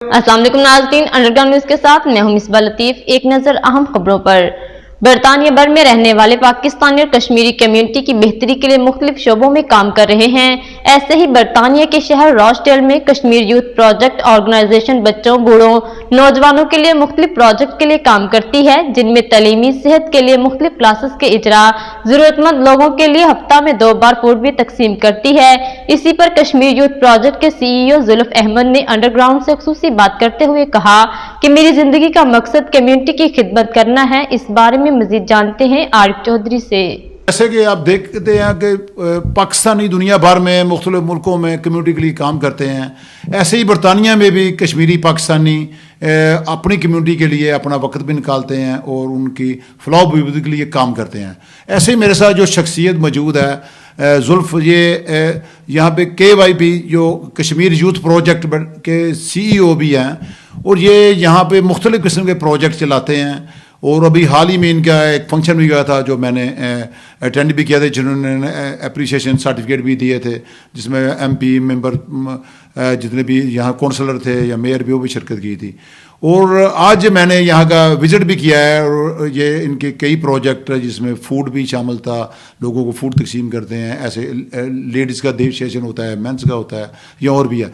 السلام علیکم ناظرین، انڈر نیوز کے ساتھ میں ہوں مصباح لطیف۔ ایک نظر اہم خبروں پر۔ برطانیہ بھر میں رہنے والے پاکستانی اور کشمیری کمیونٹی کی بہتری کے لیے مختلف شعبوں میں کام کر رہے ہیں۔ ایسے ہی برطانیہ کے شہر روچڈیل میں کشمیر یوتھ پراجیکٹ آرگنائزیشن بچوں، بوڑھوں، نوجوانوں کے لیے مختلف پروجیکٹ کے لیے کام کرتی ہے، جن میں تعلیمی، صحت کے لیے مختلف کلاسز کے اجرا، ضرورت مند لوگوں کے لیے ہفتہ میں 2 بار فوڈ بھی تقسیم کرتی ہے۔ اسی پر کشمیر یوتھ پراجیکٹ کے CEO احمد نے انڈر گراؤنڈ سے خصوصی بات کرتے ہوئے کہا کہ میری زندگی کا مقصد کمیونٹی کی خدمت کرنا ہے۔ اس بارے میں مزید جانتے ہیں عارف چودھری سے۔ جیسے کہ آپ دیکھتے ہیں کہ پاکستانی دنیا بھر میں مختلف ملکوں میں کمیونٹی کے لیے کام کرتے ہیں، ایسے ہی برطانیہ میں بھی کشمیری پاکستانی اپنی کمیونٹی کے لیے اپنا وقت بھی نکالتے ہیں اور ان کی فلاح و بہبودی کے لیے کام کرتے ہیں۔ ایسے ہی میرے ساتھ جو شخصیت موجود ہے زلف، یہ یہاں پہ KYP جو کشمیر یوتھ پروجیکٹ کے CEO بھی ہیں، اور یہ یہاں پہ مختلف قسم کے پروجیکٹ چلاتے ہیں۔ اور ابھی حال ہی میں ان کا ایک فنکشن بھی گیا تھا جو میں نے اٹینڈ بھی کیا تھا، جنہوں نے اپریشیشن سرٹیفکیٹ بھی دیے تھے، جس میں MP ممبر جتنے بھی یہاں کونسلر تھے یا میئر بھی، وہ بھی شرکت کی تھی۔ اور آج میں نے یہاں کا وزٹ بھی کیا ہے، اور یہ ان کے کئی پروجیکٹ جس میں فوڈ بھی شامل تھا، لوگوں کو فوڈ تقسیم کرتے ہیں، ایسے لیڈیز کا دیو سیشن ہوتا ہے، مینس کا ہوتا ہے، یا اور بھی ہے۔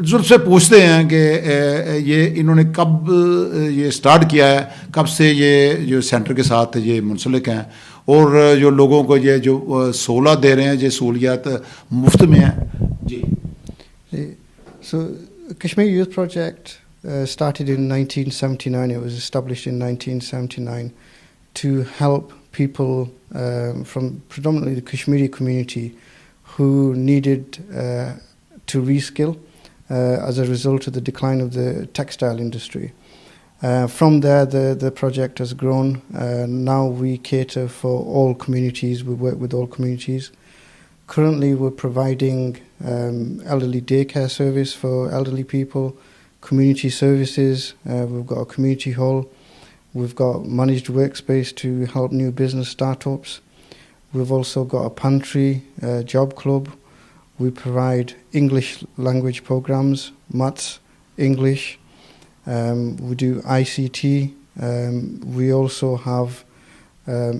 زلف سے پوچھتے ہیں کہ یہ انہوں نے کب یہ سٹارٹ کیا ہے، کب سے یہ جو سینٹر کے ساتھ یہ منسلک ہیں، اور جو لوگوں کو یہ جو سہولت دے رہے ہیں، یہ سہولیات مفت میں ہیں۔ جی so Kashmir youth project started in 1979. It was established in 1979 to help people from predominantly the Kashmiri community who needed to reskill as a result of the decline of the textile industry. From there, the project has grown. Now we cater for all communities. We work with all communities. Currently, we're providing elderly daycare service for elderly people, community services. We've got a community hall. We've got managed workspace to help new business startups. We've also got a pantry, job club. We provide English language programs, maths, English. We do ICT. We also have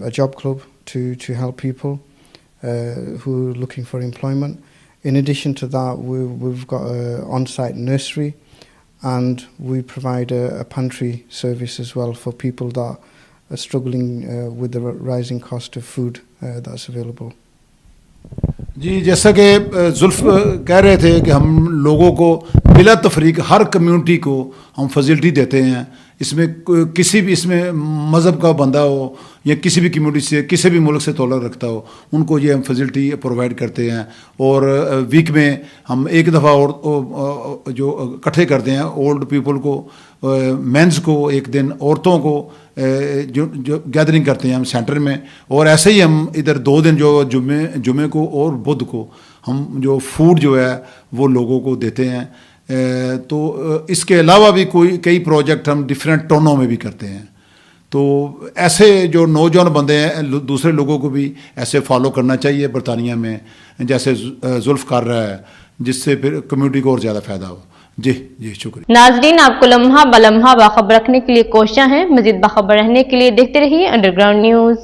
a job club to help people who are looking for employment. In addition to that, we've got an on-site nursery, and we provide a pantry service as well for people that are struggling with the rising cost of food that's available. جی، جیسا کہ زلف کہہ رہے تھے کہ ہم لوگوں کو بلا تفریق ہر کمیونٹی کو ہم فیسلٹی دیتے ہیں، اس میں کسی بھی اس میں مذہب کا بندہ ہو یا کسی بھی کمیونٹی سے، کسی بھی ملک سے تعلق رکھتا ہو، ان کو یہ ہم فیسلٹی پرووائڈ کرتے ہیں۔ اور ویک میں ہم ایک دفعہ اور جو اکٹھے کرتے ہیں اولڈ پیپل کو، مینس کو ایک دن، عورتوں کو جو گیدرنگ کرتے ہیں ہم سینٹر میں، اور ایسے ہی ہم ادھر 2 دن جو جمعے کو اور بدھ کو ہم جو فوڈ جو ہے وہ لوگوں کو دیتے ہیں۔ تو اس کے علاوہ بھی کئی پروجیکٹ ہم ڈفرینٹ ٹونوں میں بھی کرتے ہیں۔ تو ایسے جو نوجوان بندے ہیں، دوسرے لوگوں کو بھی ایسے فالو کرنا چاہیے برطانیہ میں، جیسے زلف کر رہا ہے، جس سے پھر کمیونٹی کو اور زیادہ فائدہ ہو۔ جی شکریہ ناظرین، آپ کو لمحہ بلمحہ باخبر رکھنے کے لیے کوشاں ہیں۔ مزید باخبر رہنے کے لیے دیکھتے رہیے انڈر گراؤنڈ نیوز۔